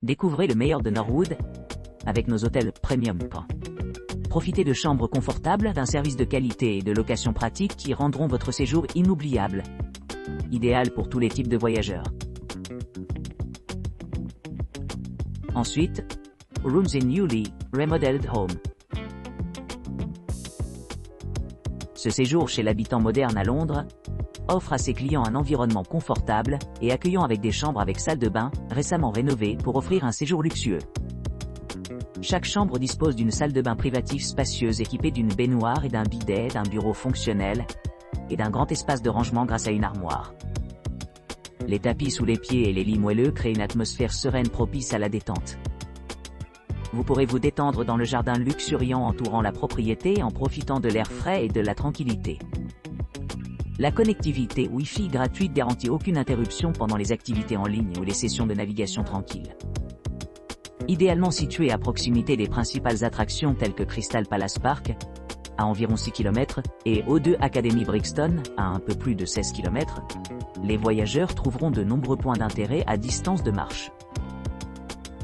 Découvrez le meilleur de Norwood avec nos hôtels Premium. Profitez de chambres confortables, d'un service de qualité et de locations pratiques qui rendront votre séjour inoubliable. Idéal pour tous les types de voyageurs. Ensuite, Rooms in Newly Remodeled Home. Ce séjour chez l'habitant moderne à Londres offre à ses clients un environnement confortable et accueillant avec des chambres avec salle de bain, récemment rénovées pour offrir un séjour luxueux. Chaque chambre dispose d'une salle de bain privative spacieuse équipée d'une baignoire et d'un bidet, d'un bureau fonctionnel et d'un grand espace de rangement grâce à une armoire. Les tapis sous les pieds et les lits moelleux créent une atmosphère sereine propice à la détente. Vous pourrez vous détendre dans le jardin luxuriant entourant la propriété en profitant de l'air frais et de la tranquillité. La connectivité Wi-Fi gratuite garantit aucune interruption pendant les activités en ligne ou les sessions de navigation tranquilles. Idéalement situé à proximité des principales attractions telles que Crystal Palace Park, à environ 6 km, et O2 Academy Brixton, à un peu plus de 16 km, les voyageurs trouveront de nombreux points d'intérêt à distance de marche.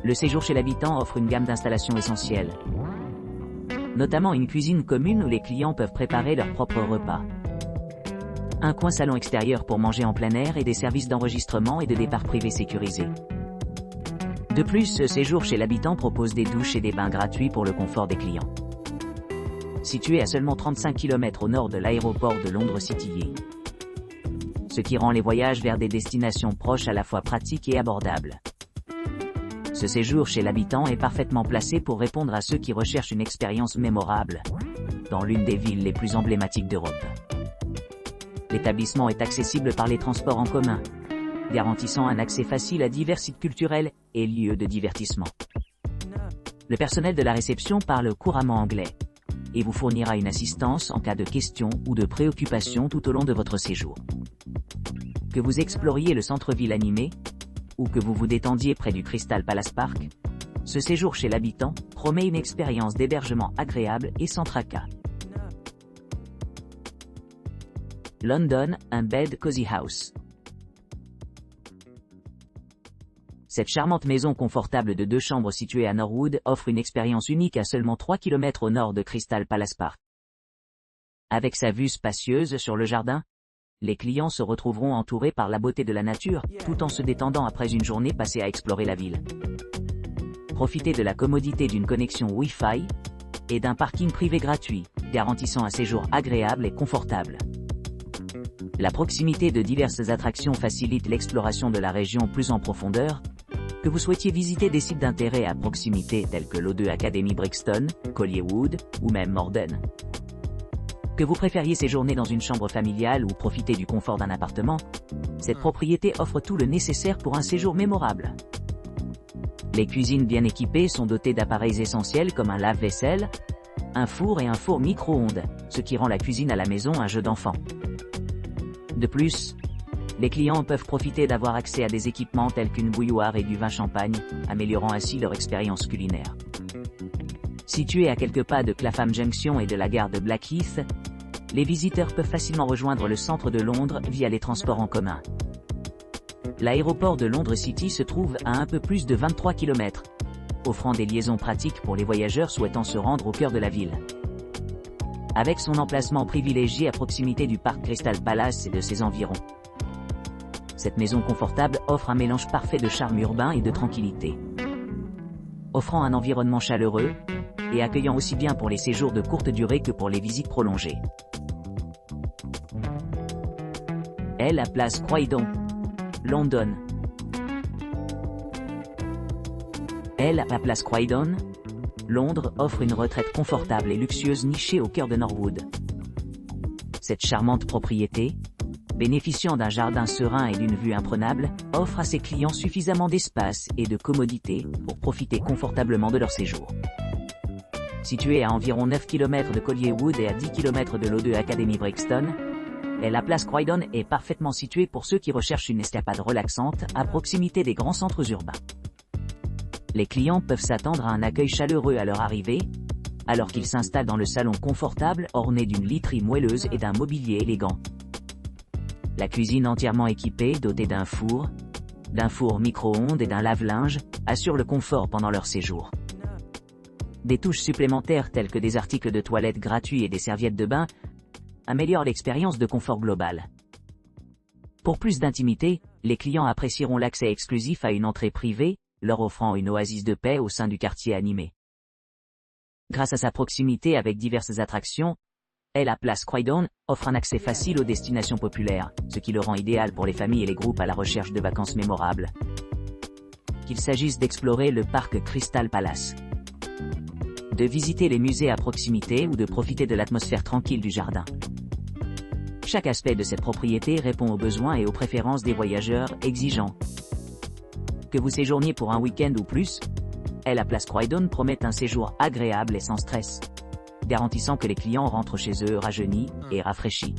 Le séjour chez l'habitant offre une gamme d'installations essentielles, notamment une cuisine commune où les clients peuvent préparer leurs propres repas, un coin salon extérieur pour manger en plein air et des services d'enregistrement et de départ privés sécurisés. De plus, ce séjour chez l'habitant propose des douches et des bains gratuits pour le confort des clients. Situé à seulement 35 km au nord de l'aéroport de Londres City, ce qui rend les voyages vers des destinations proches à la fois pratiques et abordables. Ce séjour chez l'habitant est parfaitement placé pour répondre à ceux qui recherchent une expérience mémorable dans l'une des villes les plus emblématiques d'Europe. L'établissement est accessible par les transports en commun, garantissant un accès facile à divers sites culturels et lieux de divertissement. Le personnel de la réception parle couramment anglais et vous fournira une assistance en cas de questions ou de préoccupations tout au long de votre séjour. Que vous exploriez le centre-ville animé ou que vous vous détendiez près du Crystal Palace Park, ce séjour chez l'habitant promet une expérience d'hébergement agréable et sans tracas. London, un bed cozy house. Cette charmante maison confortable de 2 chambres située à Norwood offre une expérience unique à seulement 3 km au nord de Crystal Palace Park. Avec sa vue spacieuse sur le jardin, les clients se retrouveront entourés par la beauté de la nature, tout en se détendant après une journée passée à explorer la ville. Profitez de la commodité d'une connexion Wi-Fi et d'un parking privé gratuit, garantissant un séjour agréable et confortable. La proximité de diverses attractions facilite l'exploration de la région plus en profondeur. Que vous souhaitiez visiter des sites d'intérêt à proximité tels que l'O2 Academy Brixton, Collierwood ou même Morden. Que vous préfériez séjourner dans une chambre familiale ou profiter du confort d'un appartement, cette propriété offre tout le nécessaire pour un séjour mémorable. Les cuisines bien équipées sont dotées d'appareils essentiels comme un lave-vaisselle, un four et un four micro-ondes, ce qui rend la cuisine à la maison un jeu d'enfant. De plus, les clients peuvent profiter d'avoir accès à des équipements tels qu'une bouilloire et du vin champagne, améliorant ainsi leur expérience culinaire. Situé à quelques pas de Clapham Junction et de la gare de Blackheath, les visiteurs peuvent facilement rejoindre le centre de Londres via les transports en commun. L'aéroport de Londres City se trouve à un peu plus de 23 km, offrant des liaisons pratiques pour les voyageurs souhaitant se rendre au cœur de la ville. Avec son emplacement privilégié à proximité du parc Crystal Palace et de ses environs, cette maison confortable offre un mélange parfait de charme urbain et de tranquillité, offrant un environnement chaleureux et accueillant aussi bien pour les séjours de courte durée que pour les visites prolongées. La place Croydon, London. La place Croydon, Londres offre une retraite confortable et luxueuse nichée au cœur de Norwood. Cette charmante propriété, bénéficiant d'un jardin serein et d'une vue imprenable, offre à ses clients suffisamment d'espace et de commodité pour profiter confortablement de leur séjour. Située à environ 9 km de Collierwood et à 10 km de l'O2 Academy Brixton, la place Croydon est parfaitement située pour ceux qui recherchent une escapade relaxante à proximité des grands centres urbains. Les clients peuvent s'attendre à un accueil chaleureux à leur arrivée, alors qu'ils s'installent dans le salon confortable orné d'une literie moelleuse et d'un mobilier élégant. La cuisine entièrement équipée, dotée d'un four, d'un four micro-ondes et d'un lave-linge, assurent le confort pendant leur séjour. Des touches supplémentaires telles que des articles de toilette gratuits et des serviettes de bain améliorent l'expérience de confort global. Pour plus d'intimité, les clients apprécieront l'accès exclusif à une entrée privée, leur offrant une oasis de paix au sein du quartier animé. Grâce à sa proximité avec diverses attractions, la place Croydon offre un accès facile aux destinations populaires, ce qui le rend idéal pour les familles et les groupes à la recherche de vacances mémorables. Qu'il s'agisse d'explorer le parc Crystal Palace, de visiter les musées à proximité ou de profiter de l'atmosphère tranquille du jardin. Chaque aspect de cette propriété répond aux besoins et aux préférences des voyageurs exigeants. Que vous séjourniez pour un week-end ou plus, la place Croydon promet un séjour agréable et sans stress, garantissant que les clients rentrent chez eux rajeunis et rafraîchis.